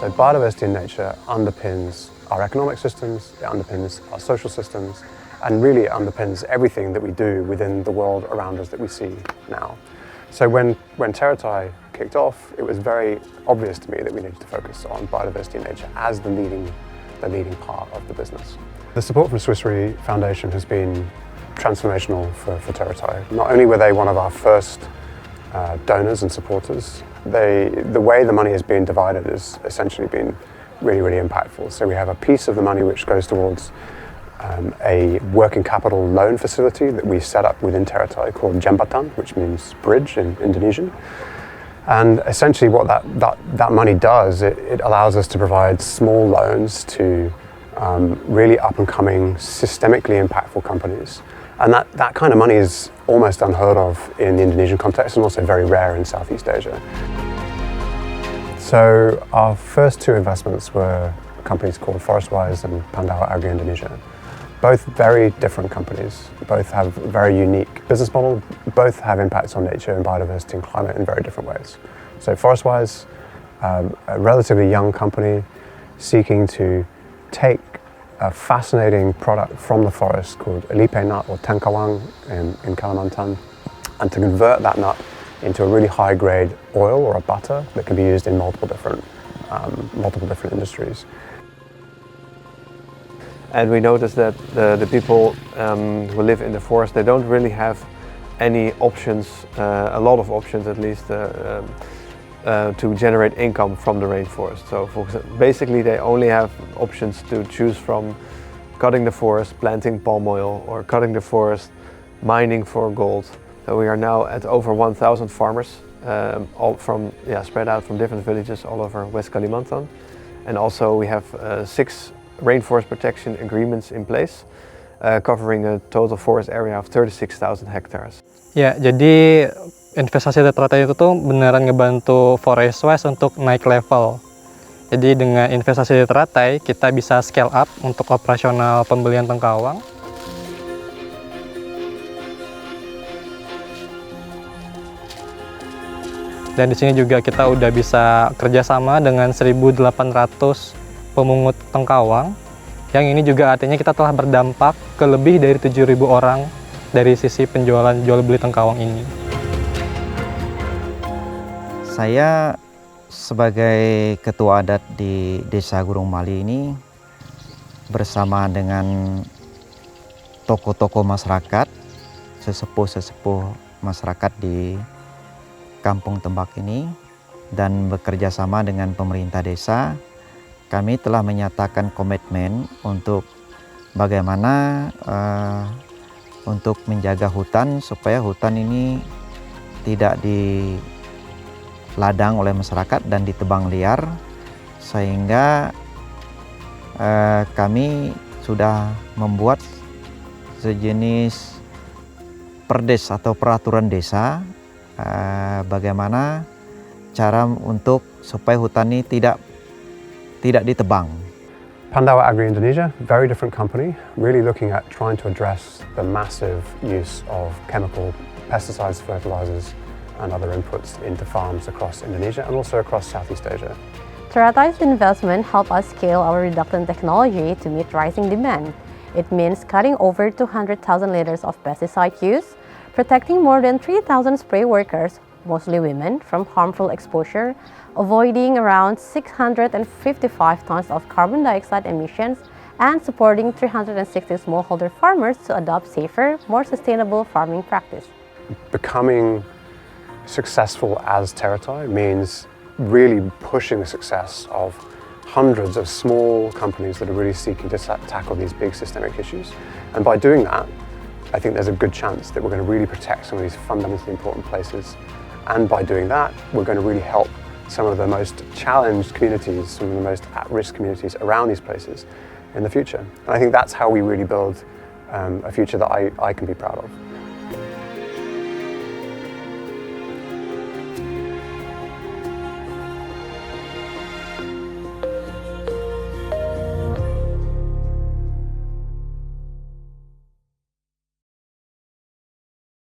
So biodiversity in nature underpins our economic systems, it underpins our social systems, and really underpins everything that we do within the world around us that we see now. So when Terratai kicked off, it was very obvious to me that we needed to focus on biodiversity in nature as the leading part of the business. The support from Swiss Re Foundation has been transformational for Terratai. Not only were they one of our first donors and supporters, the way the money has been divided has essentially been really impactful. So we have a piece of the money which goes towards a working capital loan facility that we set up within Terratai called Jembatan, which means bridge in Indonesian. And essentially what that money does, it allows us to provide small loans to really up-and-coming, systemically impactful companies. And that kind of money is almost unheard of in the Indonesian context and also very rare in Southeast Asia. So our first two investments were companies called Forestwise and Pandawa Agri Indonesia. Both very different companies, both have very unique business model, both have impacts on nature and biodiversity and climate in very different ways. So Forestwise, a relatively young company seeking to take a fascinating product from the forest called Elipe nut or Tengkawang in Kalimantan, and to convert that nut into a really high-grade oil or a butter that can be used in multiple different industries. And we noticed that the people who live in the forest, they don't really have any options, a lot of options at least, to generate income from the rainforest. So basically they only have options to choose from cutting the forest, planting palm oil, or cutting the forest, mining for gold. So we are now at over 1,000 farmers, all from spread out from different villages all over West Kalimantan. And also we have 6 rainforest protection agreements in place, covering a total forest area of 36,000 hectares. Ya, jadi investasi Terratai itu tuh beneran ngebantu Forestwise untuk naik level. Jadi dengan investasi Terratai kita bisa scale up untuk operasional pembelian tengkawang. Dan di sini juga kita udah bisa kerjasama dengan 1.800 pemungut tengkawang. Yang ini juga artinya kita telah berdampak ke lebih dari 7.000 orang dari sisi penjualan jual beli tengkawang ini. Saya sebagai ketua adat di Desa Gunung Mali ini bersama dengan tokoh-tokoh masyarakat, sesepuh-sesepuh masyarakat di Kampung Tembak ini dan bekerja sama dengan pemerintah desa, kami telah menyatakan komitmen untuk bagaimana untuk menjaga hutan supaya hutan ini tidak diladang oleh masyarakat dan ditebang liar, sehingga kami sudah membuat sejenis perdes atau peraturan desa bagaimana cara untuk supaya hutan ini tidak ditebang. Pandawa Agri Indonesia, very different company, really looking at trying to address the massive use of chemical pesticides, fertilizers and other inputs into farms across Indonesia and also across Southeast Asia. Terratai's investment helped us scale our reductant technology to meet rising demand. It means cutting over 200,000 liters of pesticide use, protecting more than 3,000 spray workers, mostly women, from harmful exposure, avoiding around 655 tons of carbon dioxide emissions, and supporting 360 smallholder farmers to adopt safer, more sustainable farming practice. Becoming successful as Terratai means really pushing the success of hundreds of small companies that are really seeking to tackle these big systemic issues. And by doing that, I think there's a good chance that we're going to really protect some of these fundamentally important places. And by doing that, we're going to really help some of the most challenged communities, some of the most at-risk communities around these places in the future. And I think that's how we really build a future that I can be proud of.